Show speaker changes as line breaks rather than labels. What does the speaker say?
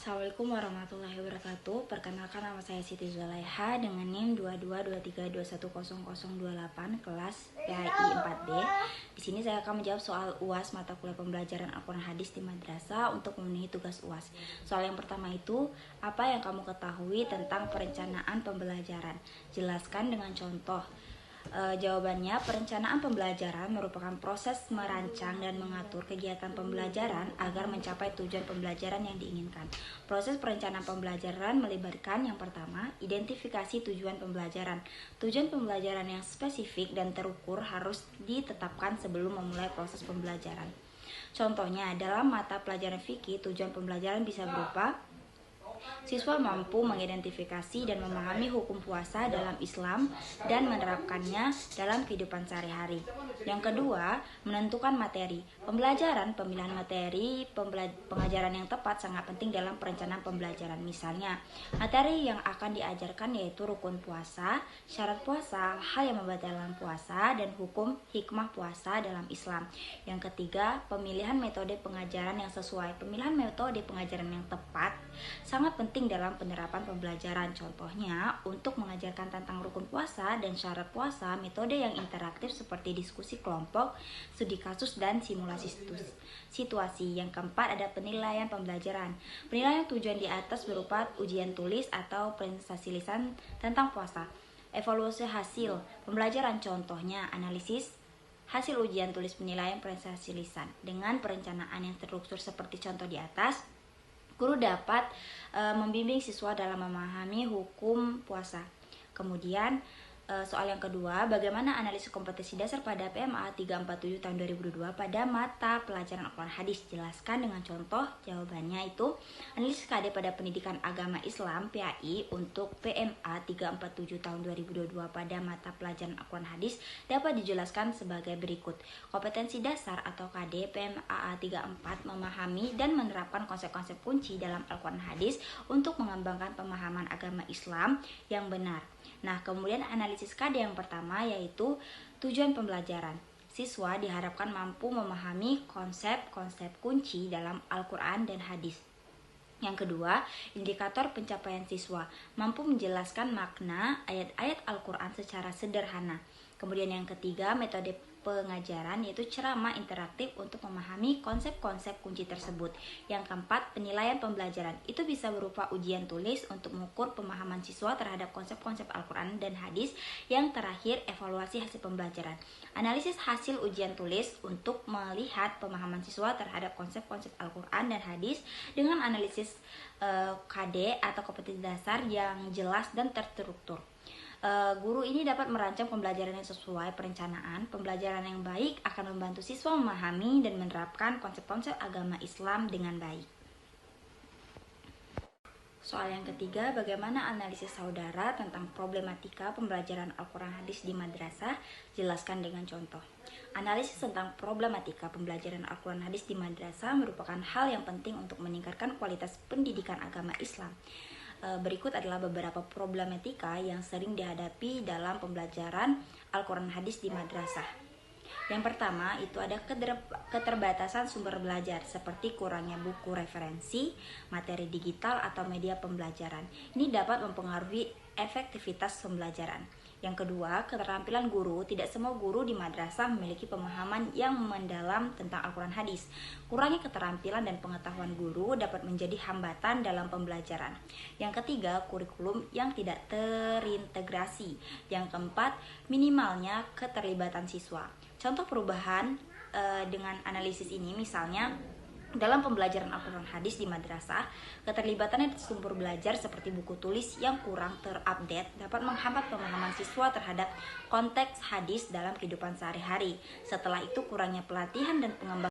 Assalamualaikum warahmatullahi wabarakatuh. Perkenalkan, nama saya Siti Zulaiha dengan NIM 2223210028 kelas PAI 4B. Di sini saya akan menjawab soal UAS mata kuliah pembelajaran Al-Quran Hadis di Madrasah untuk memenuhi tugas UAS. Soal yang pertama itu, apa yang kamu ketahui tentang perencanaan pembelajaran? Jelaskan dengan contoh. Jawabannya, perencanaan pembelajaran merupakan proses merancang dan mengatur kegiatan pembelajaran agar mencapai tujuan pembelajaran yang diinginkan. Proses perencanaan pembelajaran melibatkan yang pertama, identifikasi tujuan pembelajaran. Tujuan pembelajaran yang spesifik dan terukur harus ditetapkan sebelum memulai proses pembelajaran. Contohnya, dalam mata pelajaran fikih, tujuan pembelajaran bisa berupa siswa mampu mengidentifikasi dan memahami hukum puasa dalam Islam dan menerapkannya dalam kehidupan sehari-hari. Yang kedua, menentukan materi. Pembelajaran, pemilihan materi pengajaran yang tepat sangat penting dalam perencanaan pembelajaran. Misalnya, materi yang akan diajarkan yaitu rukun puasa, syarat puasa, hal yang membatalkan puasa, dan hukum hikmah puasa dalam Islam. Yang ketiga, pemilihan metode pengajaran yang sesuai. Pemilihan metode pengajaran yang tepat sangat penting dalam penerapan pembelajaran. Contohnya, untuk mengajarkan tentang rukun puasa dan syarat puasa, metode yang interaktif seperti diskusi kelompok, studi kasus, dan simulasi situasi. Yang keempat, ada penilaian pembelajaran. Penilaian tujuan di atas berupa ujian tulis atau presentasi lisan tentang puasa. Evaluasi hasil pembelajaran, contohnya analisis hasil ujian tulis, penilaian presentasi lisan. Dengan perencanaan yang terstruktur seperti contoh di atas, guru dapat membimbing siswa dalam memahami hukum puasa. Kemudian soal yang kedua, bagaimana analisis kompetensi dasar pada PMA 347 tahun 2022 pada mata pelajaran Al-Quran Hadis? Jelaskan dengan contoh. Jawabannya itu, analisis KD pada pendidikan agama Islam PAI untuk PMA 347 tahun 2022 pada mata pelajaran Al-Quran Hadis dapat dijelaskan sebagai berikut. Kompetensi dasar atau KD PMAA 34 memahami dan menerapkan konsep-konsep kunci dalam Al-Quran Hadis untuk mengembangkan pemahaman agama Islam yang benar. Nah, kemudian analisis KD yang pertama yaitu tujuan pembelajaran. Siswa diharapkan mampu memahami konsep-konsep kunci dalam Al-Quran dan hadis. Yang kedua, indikator pencapaian siswa, mampu menjelaskan makna ayat-ayat Al-Quran secara sederhana. Kemudian yang ketiga, metode pengajaran yaitu ceramah interaktif untuk memahami konsep-konsep kunci tersebut. Yang keempat, penilaian pembelajaran. Itu bisa berupa ujian tulis untuk mengukur pemahaman siswa terhadap konsep-konsep Al-Quran dan hadis. Yang terakhir, evaluasi hasil pembelajaran. Analisis hasil ujian tulis untuk melihat pemahaman siswa terhadap konsep-konsep Al-Quran dan hadis dengan analisis KD atau kompetensi dasar yang jelas dan terstruktur. Guru ini dapat merancang pembelajaran yang sesuai perencanaan. Pembelajaran yang baik akan membantu siswa memahami dan menerapkan konsep-konsep agama Islam dengan baik. Soal yang ketiga, bagaimana analisis saudara tentang problematika pembelajaran Al-Quran Hadis di madrasah? Jelaskan dengan contoh. Analisis tentang problematika pembelajaran Al-Quran Hadis di madrasah merupakan hal yang penting untuk meningkatkan kualitas pendidikan agama Islam. Berikut adalah beberapa problematika yang sering dihadapi dalam pembelajaran Al-Quran Hadis di madrasah. Yang pertama, itu ada keterbatasan sumber belajar seperti kurangnya buku referensi, materi digital, atau media pembelajaran. Ini dapat mempengaruhi efektivitas pembelajaran. Yang kedua, keterampilan guru. Tidak semua guru di madrasah memiliki pemahaman yang mendalam tentang Al-Quran Hadis. Kurangnya keterampilan dan pengetahuan guru dapat menjadi hambatan dalam pembelajaran. Yang ketiga, kurikulum yang tidak terintegrasi. Yang keempat, minimalnya keterlibatan siswa. Contoh perubahan dengan analisis ini misalnya, dalam pembelajaran Al-Quran Hadis di madrasah, keterlibatannya sumber belajar seperti buku tulis yang kurang terupdate dapat menghambat pemahaman siswa terhadap konteks hadis dalam kehidupan sehari-hari. Setelah itu, kurangnya pelatihan dan pengembangan